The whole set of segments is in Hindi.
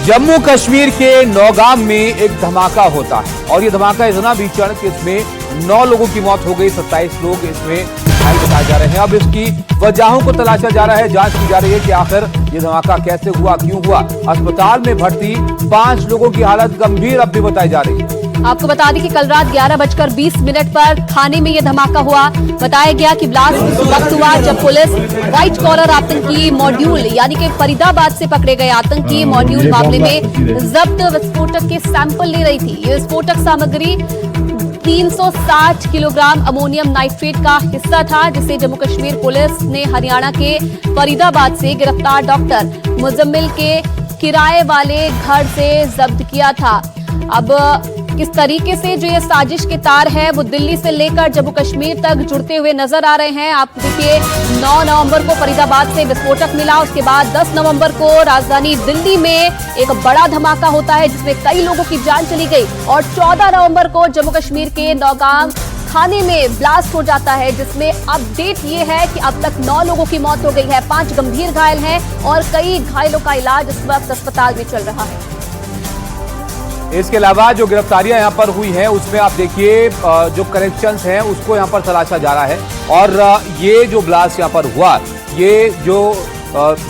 जम्मू कश्मीर के नौगाम में एक धमाका होता है और ये धमाका इतना भीषण कि इसमें 9 लोगों की मौत हो गई, 27 लोग इसमें घायल बताए जा रहे हैं। अब इसकी वजहों को तलाशा जा रहा है, जांच की जा रही है कि आखिर ये धमाका कैसे हुआ, क्यों हुआ। अस्पताल में भर्ती 5 लोगों की हालत गंभीर अब भी बताई जा रही है। आपको बता दें कि कल रात 11:20 पर थाने में यह धमाका हुआ। बताया गया कि ब्लास्ट उस वक्त हुआ जब पुलिस व्हाइट कॉलर आतंकी मॉड्यूल यानी कि फरीदाबाद से पकड़े गए आतंकी मॉड्यूल मामले में जब्त विस्फोटक के सैंपल ले रही थी। ये विस्फोटक सामग्री 360 किलोग्राम अमोनियम नाइट्रेट का हिस्सा था, जिसे जम्मू कश्मीर पुलिस ने हरियाणा के फरीदाबाद से गिरफ्तार डॉक्टर मुजम्मिल के किराए वाले घर से जब्त किया था। अब किस तरीके से जो ये साजिश के तार है वो दिल्ली से लेकर जम्मू कश्मीर तक जुड़ते हुए नजर आ रहे हैं। आप देखिए 9 नवंबर को फरीदाबाद से विस्फोटक मिला, उसके बाद 10 नवंबर को राजधानी दिल्ली में एक बड़ा धमाका होता है जिसमें कई लोगों की जान चली गई और 14 नवंबर को जम्मू कश्मीर के नौगाम थाने में ब्लास्ट हो जाता है, जिसमें अपडेट ये है कि अब तक 9 लोगों की मौत हो गई है, 5 गंभीर घायल हैं और कई घायलों का इलाज इस वक्त अस्पताल में चल रहा है। इसके अलावा जो गिरफ्तारियां यहां पर हुई हैं उसमें आप देखिए जो कनेक्शंस हैं उसको यहां पर तलाशा जा रहा है और ये जो ब्लास्ट यहां पर हुआ, ये जो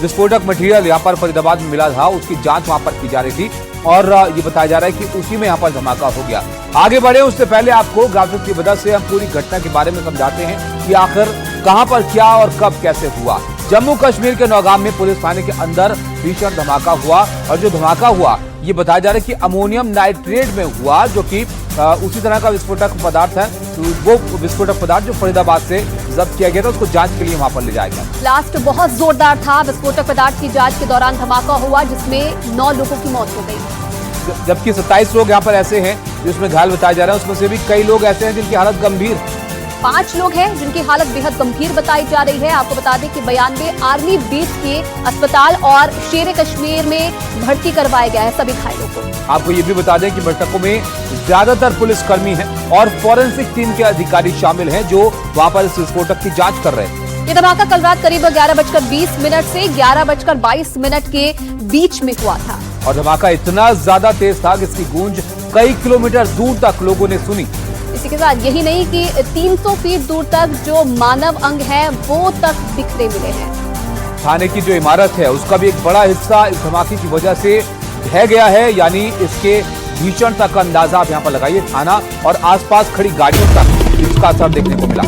विस्फोटक मटेरियल यहां पर फरीदाबाद में मिला था उसकी जांच वहां पर की जा रही थी और ये बताया जा रहा है कि उसी में यहां पर धमाका हो गया। आगे बढ़े उससे पहले आपको ग्राफिक की मदद से हम पूरी घटना के बारे में समझाते हैं कि आखिर कहां पर क्या और कब कैसे हुआ। जम्मू कश्मीर के नौगाम में पुलिस थाने के अंदर भीषण धमाका हुआ और जो धमाका हुआ ये बताया जा रहा है कि अमोनियम नाइट्रेट में हुआ, जो कि उसी तरह का विस्फोटक पदार्थ है। तो वो विस्फोटक पदार्थ जो फरीदाबाद से जब्त किया गया था उसको जांच के लिए वहां पर ले जाया गया। ब्लास्ट बहुत जोरदार था। विस्फोटक पदार्थ की जांच के दौरान धमाका हुआ जिसमें 9 लोगों की मौत हो गई, जबकि 27 लोग यहाँ पर ऐसे हैं जिसमें घायल बताया जा रहा है। उसमें से भी कई लोग ऐसे हैं जिनकी हालत गंभीर, 5 लोग हैं जिनकी हालत बेहद गंभीर बताई जा रही है। आपको बता दें कि 92 आर्मी बेस के अस्पताल और शेर कश्मीर में भर्ती करवाया गया है सभी घायलों को। आपको ये भी बता दें कि मृतकों में ज्यादातर पुलिसकर्मी हैं और फॉरेंसिक टीम के अधिकारी शामिल हैं जो वहां पर इस विस्फोटक की जांच कर रहे हैं। ये धमाका कल रात करीब 11:20 से 11:22 के बीच में हुआ था और धमाका इतना ज्यादा तेज था कि इसकी गूंज कई किलोमीटर दूर तक लोगों ने सुनी। इसी के साथ यही नहीं कि 300 फीट दूर तक जो मानव अंग है वो तक बिखरे मिले हैं। थाने की जो इमारत है उसका भी एक बड़ा हिस्सा इस धमाके की वजह से ढह गया है, यानी इसके भीषणता का अंदाजा आप यहाँ पर लगाइए। थाना और आसपास खड़ी गाड़ियों तक इसका असर देखने को मिला।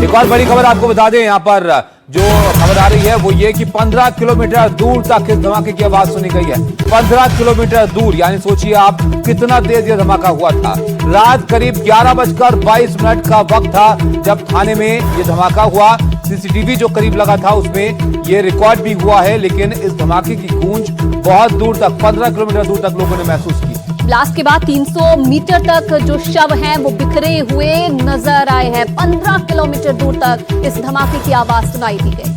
एक और बड़ी खबर आपको बता दें, यहाँ पर जो खबर आ रही है वो ये कि 15 किलोमीटर दूर तक इस धमाके की आवाज सुनी गई है। 15 किलोमीटर दूर, यानी सोचिए आप कितना तेज ये धमाका हुआ था। रात करीब 11:22 का वक्त था जब थाने में ये धमाका हुआ। सीसीटीवी जो करीब लगा था उसमें ये रिकॉर्ड भी हुआ है, लेकिन इस धमाके की गूंज बहुत दूर तक 15 किलोमीटर दूर तक लोगों ने महसूस की। ब्लास्ट के बाद 300 मीटर तक जो शव हैं वो बिखरे हुए नजर आए हैं। 15 किलोमीटर दूर तक इस धमाके की आवाज सुनाई दी गई।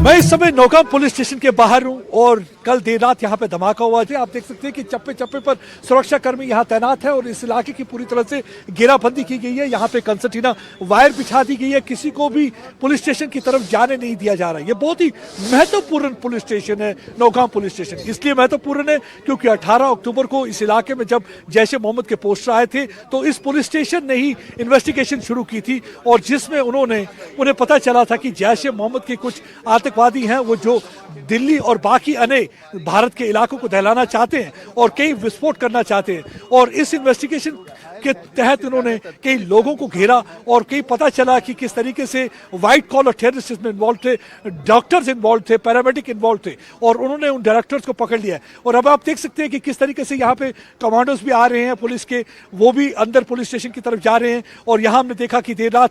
मैं इस समय नौगाम पुलिस स्टेशन के बाहर हूं और कल देर रात यहाँ पे धमाका हुआ है। आप देख सकते हैं कि चप्पे चप्पे पर सुरक्षा कर्मी यहाँ तैनात है और इस इलाके की पूरी तरह से घेराबंदी की गई है। यहाँ पे कंसर्टीना वायर बिछा दी गई है, किसी को भी पुलिस स्टेशन की तरफ जाने नहीं दिया जा रहा है। ये बहुत ही महत्वपूर्ण पुलिस स्टेशन है नौगाम पुलिस स्टेशन। इसलिए महत्वपूर्ण है क्योंकि 18 अक्टूबर को इस इलाके में जब जैश ए मोहम्मद के पोस्टर आए थे तो इस पुलिस स्टेशन ने ही इन्वेस्टिगेशन शुरू की थी और जिसमें उन्हें पता चला था कि जैश ए मोहम्मद के कुछ आतंकवादी हैं वो जो दिल्ली और बाकी अन्य भारत के इलाकों को दहलाना चाहते हैं और कई विस्फोट करना चाहते हैं। और इस इन्वेस्टिगेशन के तहत उन्होंने कई लोगों को घेरा और कई पता चला कि किस तरीके से व्हाइट कॉलर टेररिस्ट इसमें इन्वॉल्व थे, डॉक्टर्स इन्वॉल्व थे, पैरामेडिक इन्वॉल्व थे और उन्होंने उन डायरेक्टर्स को पकड़ लिया है। और अब आप देख सकते हैं कि किस तरीके से यहाँ पे कमांडोज भी आ रहे हैं पुलिस के, वो भी अंदर पुलिस स्टेशन की तरफ जा रहे हैं। और यहाँ हमने देखा कि देर रात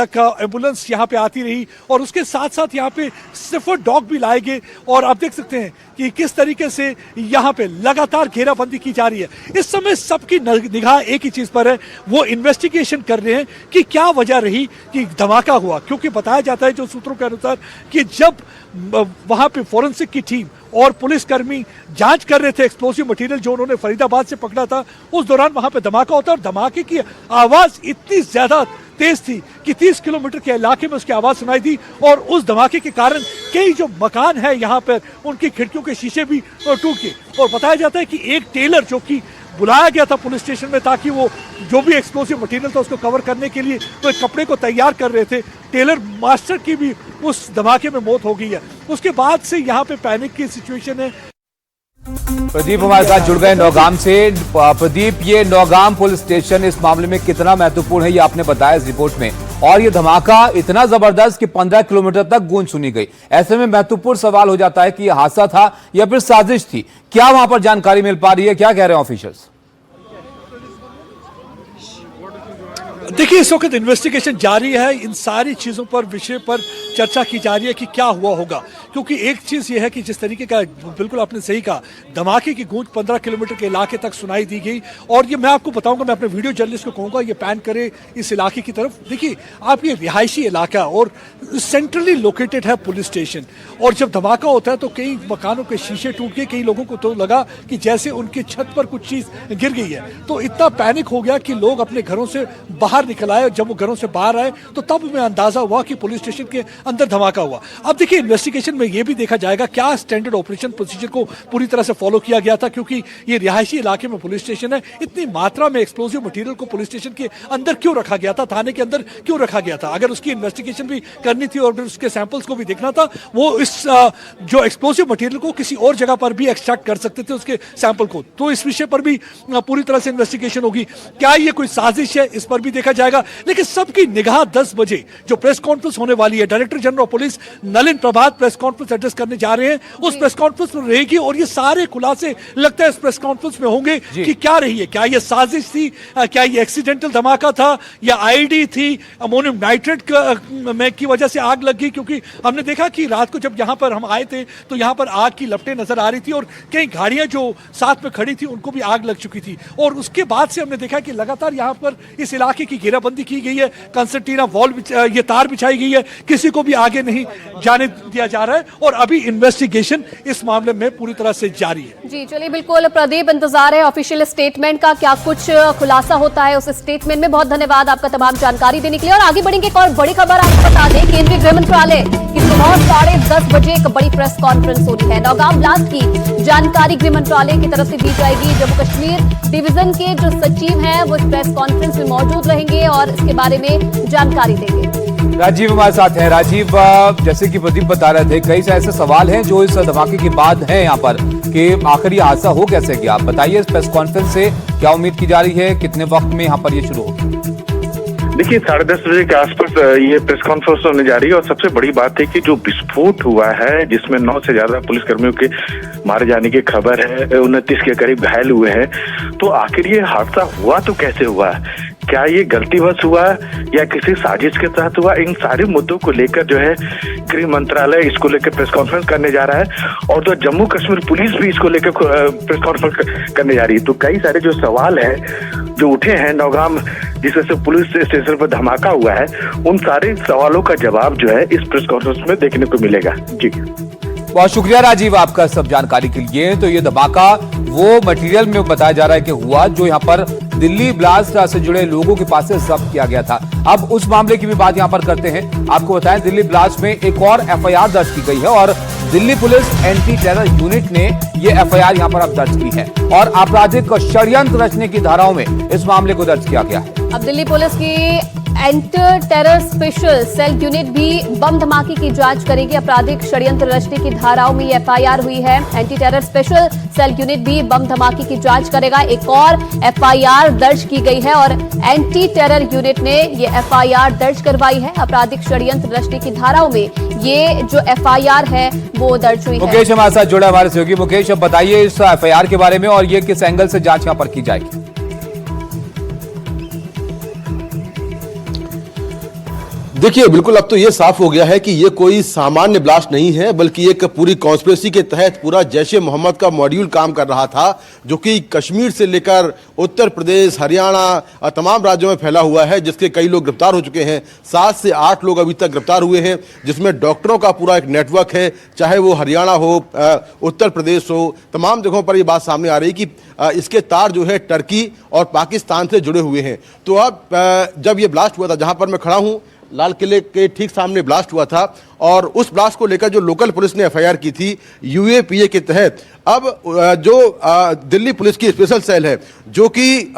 तक एम्बुलेंस यहाँ पे आती रही और उसके साथ साथ यहाँ पे सिर्फ डॉग भी लाए गए। और आप देख सकते हैं कि किस तरीके से यहाँ पे लगातार घेराबंदी की जा रही है। इस समय सबकी निगाह एक ही चीज पर है, वो इन्वेस्टिगेशन कर रहे हैं कि क्या वजह रही कि धमाका हुआ। क्योंकि बताया जाता है जो सूत्रों के अनुसार कि जब वहां पे फोरेंसिक की टीम और पुलिसकर्मी जांच कर रहे थे एक्सप्लोसिव मटेरियल जो उन्होंने फरीदाबाद से पकड़ा था, उस दौरान वहां पे धमाका होता है और धमाके की आवाज इतनी ज्यादा तेज थी कि 30 किलोमीटर के इलाके में उसकी आवाज सुनाई दी और उस धमाके के कारण कई जो मकान है यहाँ पर उनकी खिड़कियों के शीशे भी टूट गए। और बताया जाता है कि एक टेलर जो कि बुलाया गया था पुलिस स्टेशन में ताकि वो जो भी एक्सप्लोसिव मटेरियल था उसको कवर करने के लिए तो एक कपड़े को तैयार कर रहे थे, टेलर मास्टर की भी उस धमाके में मौत हो गई है। उसके बाद से यहाँ पे पैनिक की सिचुएशन है। प्रदीप हमारे साथ जुड़ गए नौगाम से। प्रदीप, ये नौगाम पुलिस स्टेशन इस मामले में कितना महत्वपूर्ण है ये आपने बताया इस रिपोर्ट में, और ये धमाका इतना जबरदस्त कि 15 किलोमीटर तक गूंज सुनी गई। ऐसे में महत्वपूर्ण सवाल हो जाता है कि यह हादसा था या फिर साजिश थी। क्या वहां पर जानकारी मिल पा रही है, क्या कह रहे हैं ऑफिशियल्स? देखिए, इस वक्त इन्वेस्टिगेशन जारी है, इन सारी चीजों पर विषय पर चर्चा की जा रही है कि क्या हुआ होगा। क्योंकि एक चीज ये है कि जिस तरीके का बिल्कुल आपने सही कहा, धमाके की गूंज 15 किलोमीटर के इलाके तक सुनाई दी गई। और ये मैं आपको बताऊंगा, मैं अपने वीडियो जर्नलिस्ट को कहूंगा ये पैन करे इस इलाके की तरफ। देखिए, आप ये रिहायशी इलाका और सेंट्रली लोकेटेड है पुलिस स्टेशन, और जब धमाका होता है तो कई मकानों के शीशे टूट गए, कई लोगों को तो लगा कि जैसे उनकी छत पर कुछ चीज गिर गई है। तो इतना पैनिक हो गया कि लोग अपने घरों से बाहर निकल आए। जब वो घरों से बाहर आए तो तब में अंदाजा हुआ कि पुलिस स्टेशन के अंदर धमाका हुआ। अब देखिए, इन्वेस्टिगेशन में यह भी देखा जाएगा क्या स्टैंडर्ड ऑपरेशन प्रोसीजर को पूरी तरह से फॉलो किया गया था, क्योंकि ये रिहायशी इलाके में पुलिस स्टेशन है। इतनी मात्रा में एक्सप्लोसिव मटेरियल को पुलिस स्टेशन के अंदर क्यों रखा गया था, थाने के अंदर क्यों रखा गया था? अगर उसकी इन्वेस्टिगेशन भी करनी थी और उसके सैंपल्स को भी देखना था, वो इस जो एक्सप्लोसिव मटेरियल को किसी और जगह पर भी एक्सट्रैक्ट कर सकते थे उसके सैंपल को। तो इस विषय पर भी पूरी तरह से इन्वेस्टिगेशन होगी। क्या ये कोई साजिश है, इस पर भी देखा जाएगा। लेकिन सबकी निगाह 10 बजे जो प्रेस कॉन्फ्रेंस होने वाली है, director general of police Nalin Prabhat press conference address करने जा रहे हैं, उस प्रेस कॉन्फ्रेंस में रहेगी और ये सारे खुलासे लगता है इस प्रेस कॉन्फ्रेंस में होंगे कि क्या रही है, क्या ये साजिश थी, क्या ये एक्सीडेंटल धमाका था या आईडी थी, अमोनियम नाइट्रेट की वजह से आग लग गई। क्योंकि हमने देखा कि रात को जब यहाँ पर हम आए थे तो यहाँ पर आग की लपटें नजर आ रही थी और कई गाड़ियां जो साथ में खड़ी थी उनको भी आग लग चुकी थी। और उसके बाद से हमने देखा कि लगातार यहाँ पर इस इलाके की घेराबंदी की गई है, कंसर्टीना वॉल ये तार बिछाई गई है, किसी को भी आगे नहीं जाने दिया जा रहा है और अभी इन्वेस्टिगेशन इस मामले में पूरी तरह से जारी है। जी चलिए, बिल्कुल प्रदीप, इंतजार है ऑफिशियल स्टेटमेंट का, क्या कुछ खुलासा होता है उस स्टेटमेंट में। बहुत धन्यवाद आपका तमाम जानकारी देने के लिए। और आगे बढ़ेंगे, एक और बड़ी खबर आपको बता दें, केंद्रीय गृह मंत्रालय की सुबह 10:30 बजे एक बड़ी प्रेस कॉन्फ्रेंस होनी है। नौगाम ब्लास्ट की जानकारी गृह मंत्रालय की तरफ से दी जाएगी। जम्मू कश्मीर डिवीजन के जो सचिव हैं वो इस प्रेस कॉन्फ्रेंस में मौजूद रहेंगे और इसके बारे में जानकारी देंगे। राजीव हमारे साथ हैं। राजीव, जैसे कि प्रदीप बता रहे थे, कई सारे ऐसे सवाल हैं जो इस धमाके के बाद हैं यहाँ पर कि आखिर ये हादसा हो कैसे गया। आप बताइए, इस प्रेस कॉन्फ्रेंस से क्या उम्मीद की जा रही है, कितने वक्त में यहाँ पर ये शुरू होगी? देखिए, 10:30 बजे के आसपास ये प्रेस कॉन्फ्रेंस होने जा रही है और सबसे बड़ी बात है कि जो विस्फोट हुआ है जिसमें 9 से ज्यादा पुलिसकर्मियों के मारे जाने की खबर है, 29 के करीब घायल हुए हैं, तो आखिर ये हादसा हुआ तो कैसे हुआ? क्या ये गलतीवश हुआ या किसी साजिश के तहत हुआ? इन सारे मुद्दों को लेकर जो है गृह मंत्रालय इसको लेकर प्रेस कॉन्फ्रेंस करने जा रहा है और जो जम्मू कश्मीर पुलिस भी इसको लेकर प्रेस कॉन्फ्रेंस करने जा रही है। तो कई सारे जो सवाल हैं जो उठे हैं नौगाम जिसमें से पुलिस स्टेशन पर धमाका हुआ है, उन सारे सवालों का जवाब जो है इस प्रेस कॉन्फ्रेंस में देखने को मिलेगा। जी बहुत शुक्रिया राजीव आपका सब जानकारी के लिए। तो ये धमाका वो मटेरियल में बताया जा रहा है कि हुआ जो यहाँ पर दिल्ली ब्लास्ट से जुड़े लोगों के पास से जब्त किया गया था। अब उस मामले की भी बात यहाँ पर करते हैं। आपको बताएं, दिल्ली ब्लास्ट में एक और एफआईआर दर्ज की गई है और Delhi police anti terror unit ने ये एफआईआर यहाँ पर अब दर्ज की है और आपराधिक षड्यंत्र रचने की धाराओं में इस मामले को दर्ज किया गया है। अब दिल्ली पुलिस की anti terror special cell unit भी बम धमाके की जांच करेगी। आपराधिक षड्यंत्र रचने की धाराओं में एफआईआर हुई है। Anti terror special cell unit भी बम धमाके की जांच करेगा। एक और एफआईआर दर्ज की गई है और एंटी टेरर यूनिट ने ये एफआईआर दर्ज करवाई है। आपराधिक षड्यंत्र रचने की धाराओं में ये जो एफआईआर है वो दर्ज हुई है। मुकेश हमारे साथ जुड़ा हमारे सहयोगी। मुकेश, अब बताइए इस एफआईआर के बारे में और ये किस एंगल से जांच यहाँ पर की जाएगी? देखिए बिल्कुल अब तो ये साफ हो गया है कि ये कोई सामान्य ब्लास्ट नहीं है, बल्कि एक पूरी कॉन्स्पिरेसी के तहत पूरा जैश-ए मोहम्मद का मॉड्यूल काम कर रहा था, जो कि कश्मीर से लेकर उत्तर प्रदेश, हरियाणा तमाम राज्यों में फैला हुआ है, जिसके कई लोग गिरफ्तार हो चुके हैं। 7 से 8 लोग अभी तक गिरफ्तार हुए हैं, जिसमें डॉक्टरों का पूरा एक नेटवर्क है, चाहे वो हरियाणा हो, उत्तर प्रदेश हो, तमाम जगहों पर ये बात सामने आ रही है कि इसके तार जो है टर्की और पाकिस्तान से जुड़े हुए हैं। तो अब जब ये ब्लास्ट हुआ था, जहाँ पर मैं खड़ा हूँ, लाल किले के ठीक सामने ब्लास्ट हुआ था, और उस ब्लास्ट को लेकर जो लोकल पुलिस ने एफआईआर की थी यूएपीए के तहत, अब जो दिल्ली पुलिस की स्पेशल सेल है जो कि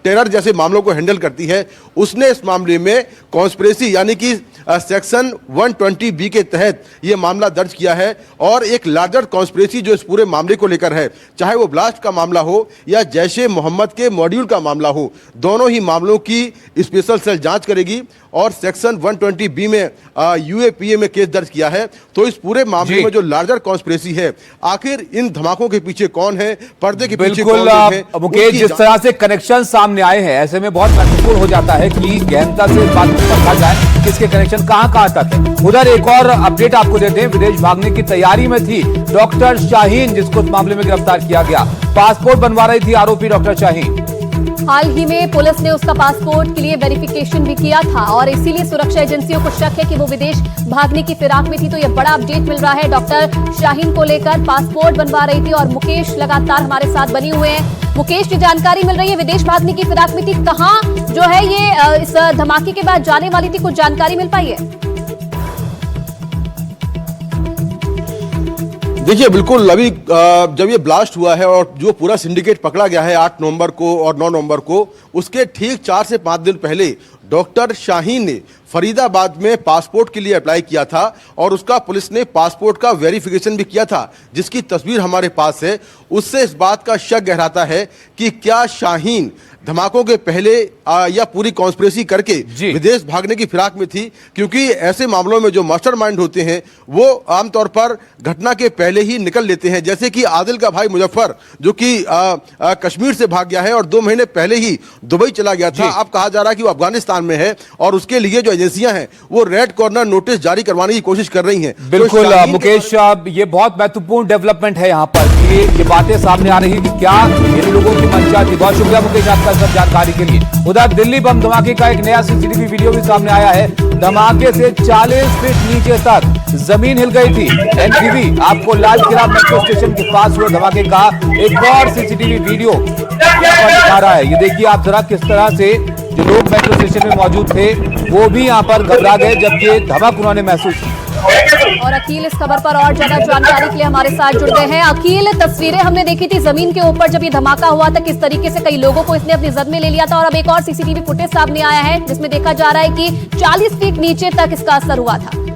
टेरर जैसे मामलों को हैंडल करती है, उसने इस मामले में कॉन्स्पिरेसी यानी कि सेक्शन 120 के तहत ये मामला दर्ज किया है। और एक लार्जर कॉन्स्पिरेसी जो इस पूरे मामले को लेकर है, चाहे वो ब्लास्ट का मामला हो या जैश-ए मोहम्मद के मॉड्यूल का मामला हो, दोनों ही मामलों की स्पेशल सेल जांच करेगी और सेक्शन 120 में यूएपीए में केस दर्ज किया है। तो इस पूरे मामले में जो लार्जर कॉन्स्पिरेसी है, आखिर इन धमाकों के पीछे कौन है, पर्दे के पीछे कौन है, मुकेश, जिस तरह से कनेक्शन सामने आए हैं, ऐसे में बहुत महत्वपूर्ण हो जाता है कि गहनता से इस बात को समझा जाए किसके कनेक्शन कहां तक है। उधर एक और अपडेट आपको देते हैं, विदेश भागने की तैयारी में थी डॉक्टर शाहीन, जिसको इस मामले में गिरफ्तार किया गया। पासपोर्ट बनवा रही थी आरोपी डॉक्टर शाहीन। हाल ही में पुलिस ने उसका पासपोर्ट के लिए वेरिफिकेशन भी किया था और इसीलिए सुरक्षा एजेंसियों को शक है कि वो विदेश भागने की फिराक में थी। तो यह बड़ा अपडेट मिल रहा है डॉक्टर शाहीन को लेकर, पासपोर्ट बनवा रही थी। और मुकेश लगातार हमारे साथ बनी हुए हैं। मुकेश, की जानकारी मिल रही है विदेश भागने की फिराक में थी, कहाँ जो है ये इस धमाके के बाद जाने वाली थी, कुछ जानकारी मिल पाई है? देखिए बिल्कुल अभी जब ये ब्लास्ट हुआ है और जो पूरा सिंडिकेट पकड़ा गया है 8 नवंबर को और 9 नवंबर को, उसके ठीक 4 से 5 दिन पहले डॉक्टर शाहीन ने फरीदाबाद में पासपोर्ट के लिए अप्लाई किया था और उसका पुलिस ने पासपोर्ट का वेरिफिकेशन भी किया था, जिसकी तस्वीर हमारे पास है। उससे इस बात का शक गहराता है कि क्या शाहीन धमाकों के पहले या पूरी कॉन्स्पिरेसी करके विदेश भागने की फिराक में थी, क्योंकि ऐसे मामलों में जो मास्टरमाइंड होते हैं वो आमतौर पर घटना के पहले ही निकल लेते हैं। जैसे कि आदिल का भाई मुजफ्फर, जो कि कश्मीर से भाग गया है और 2 महीने पहले ही दुबई चला गया था। अब कहा जा रहा है कि वो अफगानिस्तान में है और उसके लिए जो एजेंसियां हैं वो रेड कॉर्नर नोटिस जारी करवाने की कोशिश कर रही हैं। बिल्कुल मुकेश, ये बहुत महत्वपूर्ण डेवलपमेंट है यहाँ पर, ये बातें सामने आ रही है कि क्या इन लोगों की मंशा थी। बहुत शुक्रिया मुकेश आपका सब जानकारी के लिए। उधर दिल्ली बम धमाके का एक नया सीसीटीवी वीडियो भी सामने आया है। धमाके से 40 फीट नीचे तक जमीन हिल गई थी। एनटीवी आपको लाल किला मेट्रो स्टेशन के पास हुए धमाके का एक और सीसीटीवी वीडियो दिखा रहा है। ये देखिए आप जरा किस तरह से जो लोग मेट्रो स्टेशन में मौजूद थे वो भी यहाँ पर घबरा गए जब ये धमक उन्होंने महसूस की। और अकील इस खबर पर और ज्यादा जानकारी के लिए हमारे साथ जुड़ गए हैं। अकील, तस्वीरें हमने देखी थी जमीन के ऊपर जब ये धमाका हुआ था, किस तरीके से कई लोगों को इसने अपनी जद में ले लिया था, और अब एक और सीसीटीवी फुटेज सामने आया है जिसमें देखा जा रहा है कि 40 फीट नीचे तक इसका असर हुआ था।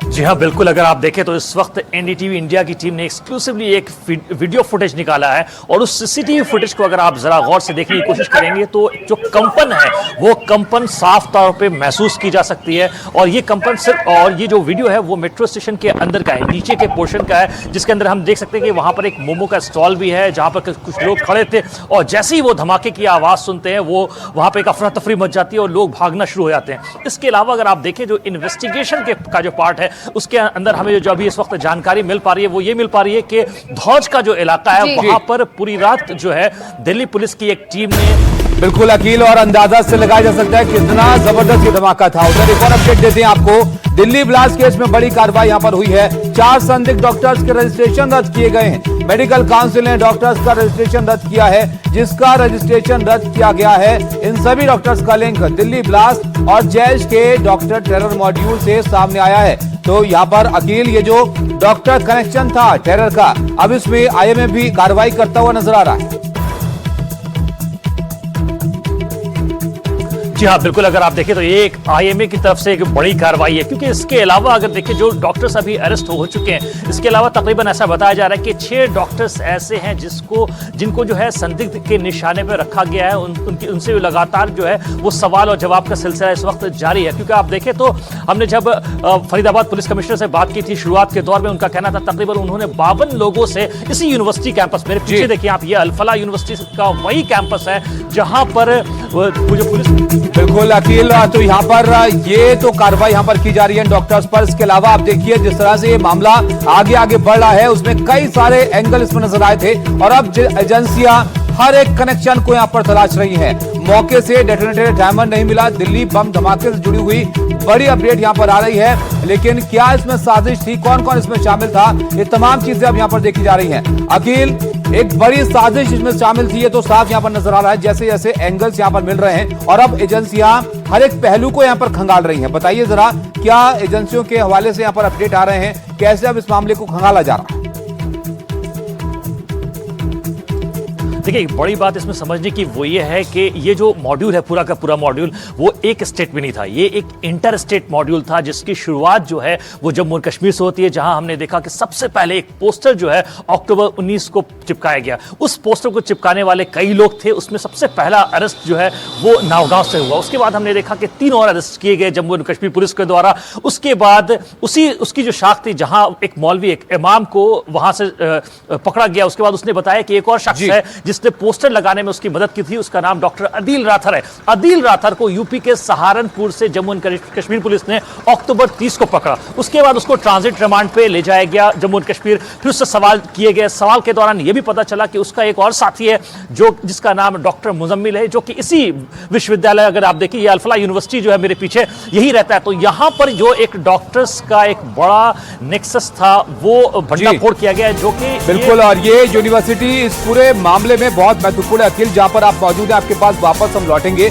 जी हाँ बिल्कुल, अगर आप देखें तो इस वक्त एनडीटीवी इंडिया की टीम ने एक्सक्लूसिवली एक वीडियो फुटेज निकाला है और उस सीसीटीवी फुटेज को अगर आप जरा गौर से देखने की कोशिश करेंगे तो जो कंपन है वो कंपन साफ तौर पे महसूस की जा सकती है। और ये कंपन सिर्फ, और ये जो वीडियो है वो मेट्रो स्टेशन के अंदर का है, नीचे के पोर्शन का है, जिसके अंदर हम देख सकते हैं कि वहां पर एक मोमो का स्टॉल भी है जहां पर कुछ लोग खड़े थे और जैसे ही वो धमाके की आवाज सुनते हैं वो वहां पर एक अफरा तफरी मच जाती है और लोग भागना शुरू हो जाते हैं। इसके अलावा अगर आप देखें जो इन्वेस्टिगेशन का जो पार्ट है उसके अंदर हमें जो अभी इस वक्त जानकारी मिल पा रही है वो ये मिल पा रही है कि धौज का जो इलाका है वहां पर पूरी रात जो है दिल्ली पुलिस की एक टीम ने बिल्कुल अकील, और अंदाजा से लगाया जा सकता है कितना जबरदस्त ये धमाका था। उधर एक और अपडेट देते हैं आपको। दिल्ली ब्लास्ट केस में बड़ी कार्रवाई यहां पर हुई है। 4 संदिग्ध डॉक्टर्स के रजिस्ट्रेशन रद्द किए गए हैं। मेडिकल काउंसिल ने डॉक्टर्स का रजिस्ट्रेशन रद्द किया है। जिसका रजिस्ट्रेशन रद्द किया गया है, इन सभी डॉक्टर्स का लिंक दिल्ली ब्लास्ट और जैश के डॉक्टर टेरर मॉड्यूल से सामने आया है। तो यहाँ पर अकील, ये जो डॉक्टर कनेक्शन था टेरर का, अब इसमें आईएमए भी कार्रवाई करता हुआ नजर आ रहा है। जी हाँ बिल्कुल, अगर आप देखें तो ये एक आईएमए की तरफ से एक बड़ी कार्रवाई है, क्योंकि इसके अलावा अगर देखें जो डॉक्टर्स अभी अरेस्ट हो चुके हैं, इसके अलावा तकरीबन ऐसा बताया जा रहा है कि 6 डॉक्टर्स ऐसे हैं जिनको जो है संदिग्ध के निशाने पर रखा गया है। उनसे लगातार जो है वो सवाल और जवाब का सिलसिला इस वक्त जारी है। क्योंकि आप देखें तो हमने जब फरीदाबाद पुलिस कमिश्नर से बात की थी शुरुआत के दौर में, उनका कहना था तकरीबन उन्होंने 52 लोगों से इसी यूनिवर्सिटी कैंपस, मेरे पीछे देखिए आप, ये अल फलाह यूनिवर्सिटी का वही कैंपस है जहां पर वो जो पुलिस बिल्कुल अकील, तो यहाँ पर ये तो कार्रवाई यहाँ पर की जा रही है डॉक्टर्स पर। इसके अलावा आप देखिए जिस तरह से ये मामला आगे आगे बढ़ रहा है, उसमें कई सारे एंगल इसमें नजर आए थे और अब एजेंसियां हर एक कनेक्शन को यहाँ पर तलाश रही हैं। मौके से डेटोनेटेड डायमंड नहीं मिला, दिल्ली बम धमाके से जुड़ी हुई बड़ी अपडेट यहाँ पर आ रही है, लेकिन क्या इसमें साजिश थी, कौन कौन इसमें शामिल था, ये तमाम चीजें अब यहाँ पर देखी जा रही हैं। अकील, एक बड़ी साजिश इसमें शामिल थी, ये तो साफ यहाँ पर नजर आ रहा है, जैसे जैसे एंगल्स यहाँ पर मिल रहे हैं और अब एजेंसियां हर एक पहलू को यहाँ पर खंगाल रही हैं। बताइए जरा, क्या एजेंसियों के हवाले से यहाँ पर अपडेट आ रहे हैं, कैसे अब इस मामले को खंगाला जा रहा है? देखिए, एक बड़ी बात इसमें समझने की वो ये है कि ये जो मॉड्यूल है, पूरा का पूरा मॉड्यूल, वो एक स्टेट में नहीं था, ये एक इंटर स्टेट मॉड्यूल था, जिसकी शुरुआत जो है वो जम्मू और कश्मीर से होती है, जहां हमने देखा कि सबसे पहले एक पोस्टर जो है अक्टूबर 19 को चिपकाया गया। उस पोस्टर को चिपकाने वाले कई लोग थे, उसमें सबसे पहला अरेस्ट जो है वो नावगांव से हुआ। उसके बाद हमने देखा कि 3 और अरेस्ट किए गए जम्मू और कश्मीर पुलिस के द्वारा। उसके बाद उसकी जो शाख थी, जहां एक मौलवी, एक इमाम को वहां से पकड़ा गया। उसके बाद उसने बताया कि एक और शख्स है जिसने पोस्टर लगाने में उसकी मदद की थी, उसका नाम डॉक्टर अदील राथर है। अदील राथर को यूपी के सहारनपुर से जम्मू एंड कश्मीर पुलिस ने अक्टूबर 30 को पकड़ा। उसके बाद उसको ट्रांजिट रिमांड पे ले जाया गया जम्मू एंड कश्मीर। फिर उससे सवाल किए गए, सवाल के दौरान यह भी पता चला कि उसका एक और साथी है जिसका नाम डॉक्टर मुजम्मिल है, जो कि इसी विश्वविद्यालय, अगर आप देखिए ये अल्फला यूनिवर्सिटी जो है मेरे पीछे, यही रहता है। तो यहां पर जो एक डॉक्टर्स का एक बड़ा नेक्सस था, वो भंडाफोड़ किया गया, जो कि बिल्कुल, और ये यूनिवर्सिटी इस पूरे मामले में बहुत महत्वपूर्ण है। अखिल, जहां पर आप मौजूद हैं, आपके पास वापस हम लौटेंगे।